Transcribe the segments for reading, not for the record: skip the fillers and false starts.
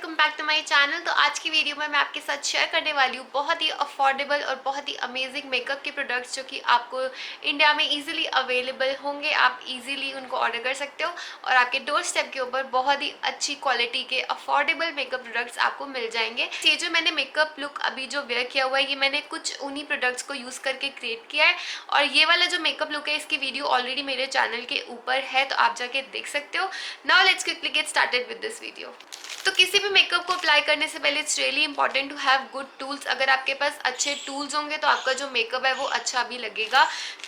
Welcome back to my channel. तो आज की वीडियो में मैं आपके साथ शेयर करने वाली हूँ बहुत ही अफोर्डेबल और बहुत ही अमेजिंग मेकअप के प्रोडक्ट्स जो कि आपको इंडिया में इजीली अवेलेबल होंगे। आप इजीली उनको ऑर्डर कर सकते हो और आपके डोर स्टेप के ऊपर बहुत ही अच्छी क्वालिटी के अफोर्डेबल मेकअप प्रोडक्ट्स आपको मिल जाएंगे। ये जो मैंने मेकअप लुक अभी जो वेयर किया हुआ है ये मैंने कुछ उन्हीं प्रोडक्ट्स को यूज़ करके क्रिएट किया है और ये वाला जो मेकअप लुक है इसकी वीडियो ऑलरेडी मेरे चैनल के ऊपर है, तो आप जाके देख सकते हो। Now let's quickly get started with this video. तो किसी भी मेकअप को अप्लाई करने से पहले it's really important to have good tools. अगर आपके पास अच्छे टूल्स होंगे तो आपका जो मेकअप है वो अच्छा भी लगेगा।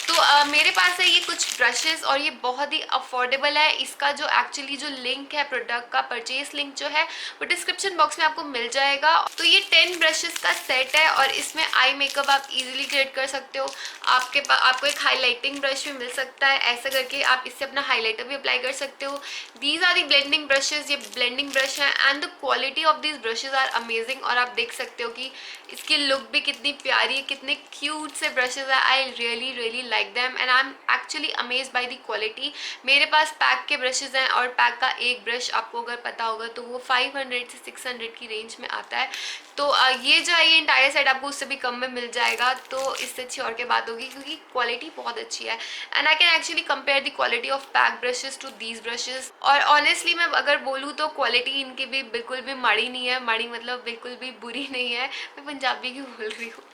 तो मेरे पास है ये कुछ ब्रशेस और ये बहुत ही अफोर्डेबल है। इसका जो एक्चुअली जो लिंक है प्रोडक्ट का, परचेज लिंक जो है वो डिस्क्रिप्शन बॉक्स में आपको मिल जाएगा। तो ये 10 ब्रशेस का सेट है और इसमें आई मेकअप आप इजीली क्रिएट कर सकते हो। आपको एक हाईलाइटिंग ब्रश भी मिल सकता है, ऐसा करके आप इससे अपना हाईलाइटर भी अप्लाई कर सकते हो। These are the blending brushes, ये ब्लेंडिंग ब्रश है and the quality of these brushes are amazing. और आप देख सकते हो कि इसकी लुक भी कितनी प्यारी है, कितने क्यूट से ब्रशेज है। आई really like them and I am actually amazed by the quality. मेरे पास पैक के ब्रशेज हैं और पैक का एक ब्रश आपको अगर पता होगा तो वो 500 से 600 की रेंज में आता है। तो ये जो है ये इंटायर सेट आपको उससे भी कम में मिल जाएगा। तो इससे अच्छी और क्या बात होगी, क्योंकि क्वालिटी बहुत अच्छी है and I can actually compare the quality of pack brushes to these brushes. और ऑनेस्टली मैं अगर बोलूँ तो क्वालिटी इनकी भी बिल्कुल भी माड़ी नहीं है। माड़ी मतलब बिल्कुल भी बुरी नहीं है, मैं पंजाबी की बोल रही हूँ।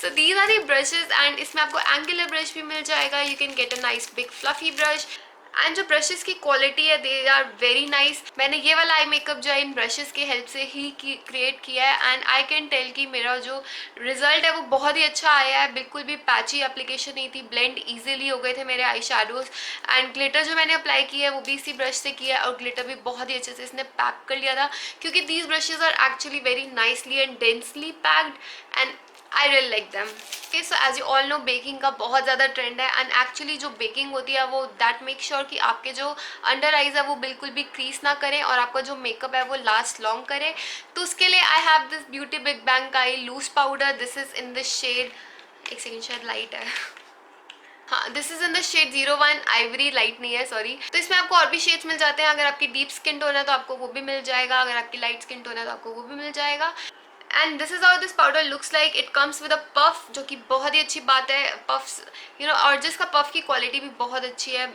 So these are the brushes and इसमें आपको एंगुलर ब्रश भी मिल जाएगा। You can get a nice big fluffy brush and जो ब्रशेस की क्वालिटी है दे आर वेरी नाइस। मैंने ये वाला आई मेकअप जो है इन ब्रशेस की हेल्प से ही क्रिएट किया है एंड आई कैन टेल कि मेरा जो रिजल्ट है वो बहुत ही अच्छा आया है। बिल्कुल भी पैची एप्लीकेशन नहीं थी, ब्लेंड इजीली हो गए थे मेरे आई शेडोज एंड ग्लिटर जो मैंने अप्लाई किया है वो भी इसी ब्रश से किया है और ग्लिटर भी बहुत ही अच्छे से इसने पैक कर लिया था, क्योंकि these brushes are actually very nicely and densely packed and I really like them. Okay, so as you all know baking का बहुत ज़्यादा ट्रेंड है एंड एक्चुअली जो बेकिंग होती है वो दैट मेक श्योर कि आपके जो अंडर आइज है वो बिल्कुल भी क्रीज ना करें और आपका जो मेकअप है वो लास्ट लॉन्ग करे। तो उसके लिए I have this beauty big bang का loose powder. This is in the shade, एक सेकेंड शायद लाइट है, हाँ this is in the shade 01। Ivory light नहीं है, सॉरी। तो इसमें आपको और भी शेड्स मिल जाते हैं। अगर आपकी डीप स्किन टोन है तो आपको वो भी मिल जाएगा, अगर आपकी लाइट स्किन टोन है तो आपको वो भी मिल जाएगा। And this is how this powder looks like. It comes with a puff, जो कि बहुत ही अच्छी बात है। पफ्स और जिसका पफ की क्वालिटी भी बहुत अच्छी है।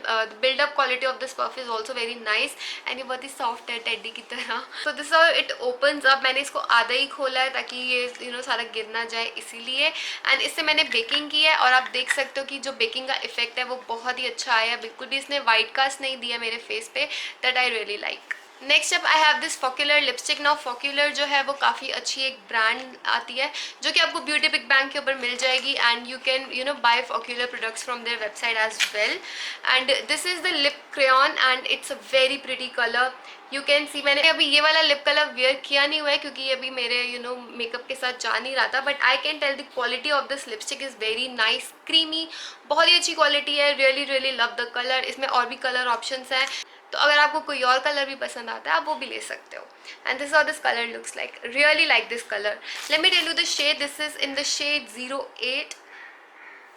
Buildup quality of this puff is also very nice and ये बहुत ही सॉफ्ट है टेडी की तरह। So this how it opens up. मैंने इसको आधा ही खोला है ताकि ये सारा गिर ना जाए इसीलिए। एंड इससे मैंने बेकिंग की है और आप देख सकते हो कि जो बेकिंग का इफेक्ट है वो बहुत ही अच्छा आया है। बिल्कुल भी इसने वाइट कास्ट नहीं दिया मेरे फेस पे, that I really like. Next up I have this Focallure lipstick. Now Focallure जो है वो काफ़ी अच्छी एक ब्रांड आती है जो कि आपको ब्यूटी बिग बैंग के ऊपर मिल जाएगी and you can buy Focallure products from their website as well. And this is the lip crayon and it's a very pretty colour. You can see मैंने अभी ये वाला लिप कलर वेयर किया नहीं हुआ है क्योंकि ये अभी मेरे मेकअप के साथ जा नहीं रहा था, but I can tell the quality of this lipstick is very nice, creamy, बहुत ही अच्छी क्वालिटी है। Really love the colour. इसमें और भी कलर ऑप्शंस हैं, तो अगर आपको कोई और कलर भी पसंद आता है आप वो भी ले सकते हो। And this how this colour looks like. Really like this colour. Let me tell you the shade. This is in the shade 08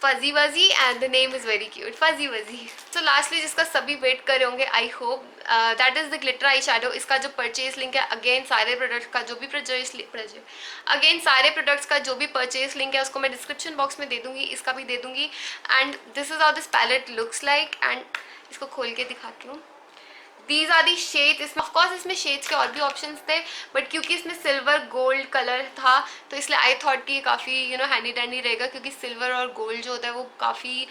fuzzy wuzzy and the name is very cute, fuzzy wuzzy. So lastly जिसका सभी wait कर रहे होंगे I hope, that is the glitter eye shadow. इसका जो purchase link है, again सारे products का जो भी परचेज लिंक है उसको मैं डिस्क्रिप्शन बॉक्स में दे दूँगी, इसका भी दे दूँगी। And this is how this palette looks like and इसको खोल के दिखाती हूँ। These are the shades. इसमें ऑफकोर्स इसमें शेड्स के और भी ऑप्शंस थे, बट क्योंकि इसमें सिल्वर गोल्ड कलर था तो इसलिए आई थॉट कि ये काफ़ी हैंडी टैंडी रहेगा, क्योंकि सिल्वर और गोल्ड जो होता है वो काफ़ी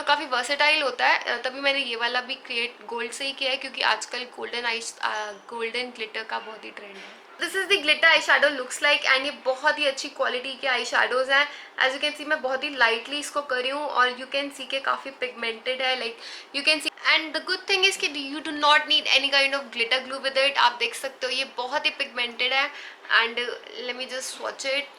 काफ़ी वर्सेटाइल होता है। तभी मैंने ये वाला भी क्रिएट गोल्ड से ही किया है, क्योंकि आजकल गोल्डन ग्लिटर का बहुत ही ट्रेंड है। This is the glitter eye shadow looks like and ये बहुत ही अच्छी क्वालिटी के आई शेडोज हैं। एज यू कैन सी मैं बहुत ही लाइटली इसको कर रही हूँ और यू कैन सी के काफ़ी पिगमेंटेड है, like you can see. And the good thing is कि you do not need any kind of glitter glue with it. आप देख सकते हो ये बहुत ही पिगमेंटेड है and let me just swatch it.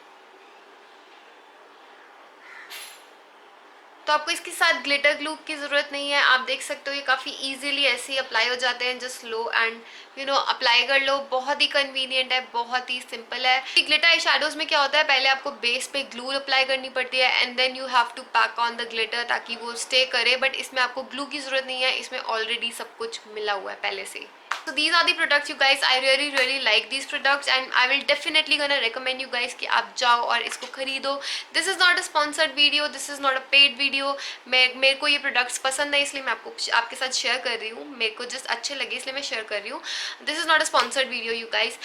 तो आपको इसके साथ ग्लिटर ग्लू की ज़रूरत नहीं है। आप देख सकते हो ये काफ़ी इजीली ऐसे ही अप्लाई हो जाते हैं। जस्ट लो एंड अप्लाई कर लो। बहुत ही कन्वीनियंट है, बहुत ही सिंपल है। ग्लिटर आई शेडोज में क्या होता है, पहले आपको बेस पे ग्लू अप्लाई करनी पड़ती है and then you have to pack on the glitter ताकि वो स्टे करे, बट इसमें आपको ग्लू की ज़रूरत नहीं है। इसमें ऑलरेडी सब कुछ मिला हुआ है पहले से ही। So these are the products you guys. I really like these products and I will definitely gonna recommend you guys कि आप जाओ और इसको खरीदो. This is not a sponsored video, this is not a paid video. मेरे को ये products पसंद है इसलिए मैं आपके साथ शेयर कर रही हूँ. मेरे को just अच्छे लगे इसलिए मैं शेयर कर रही हूँ. This is not a sponsored video you guys.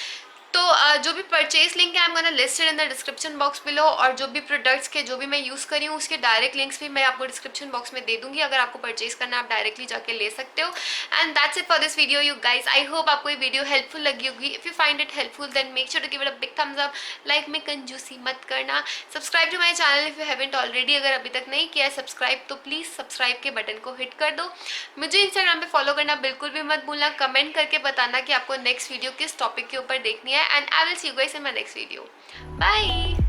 तो जो भी परचेज लिंक है I am gonna listed in the description box below, और जो भी प्रोडक्ट्स के जो भी मैं यूज़ करी हूँ उसके डायरेक्ट लिंक्स भी मैं आपको डिस्क्रिप्शन बॉक्स में दे दूंगी. अगर आपको परचेज करना है आप डायरेक्टली जाके ले सकते हो. And that's it for this video you guys. I hope आपको ये वीडियो हेल्पफुल लगी होगी. If you find it helpful then make sure to give it a big thumbs up. Like में कंजूसी मत करना. Subscribe to my channel if you haven't already. अगर अभी तक नहीं किया है सब्सक्राइब तो प्लीज़ सब्सक्राइब के बटन को हिट कर दो. मुझे इंस्टाग्राम पे फॉलो करना बिल्कुल भी मत भूलना. कमेंट करके बताना कि आपको नेक्स्ट वीडियो किस टॉपिक के ऊपर देखनी है. And I will see you guys in my next video. Bye.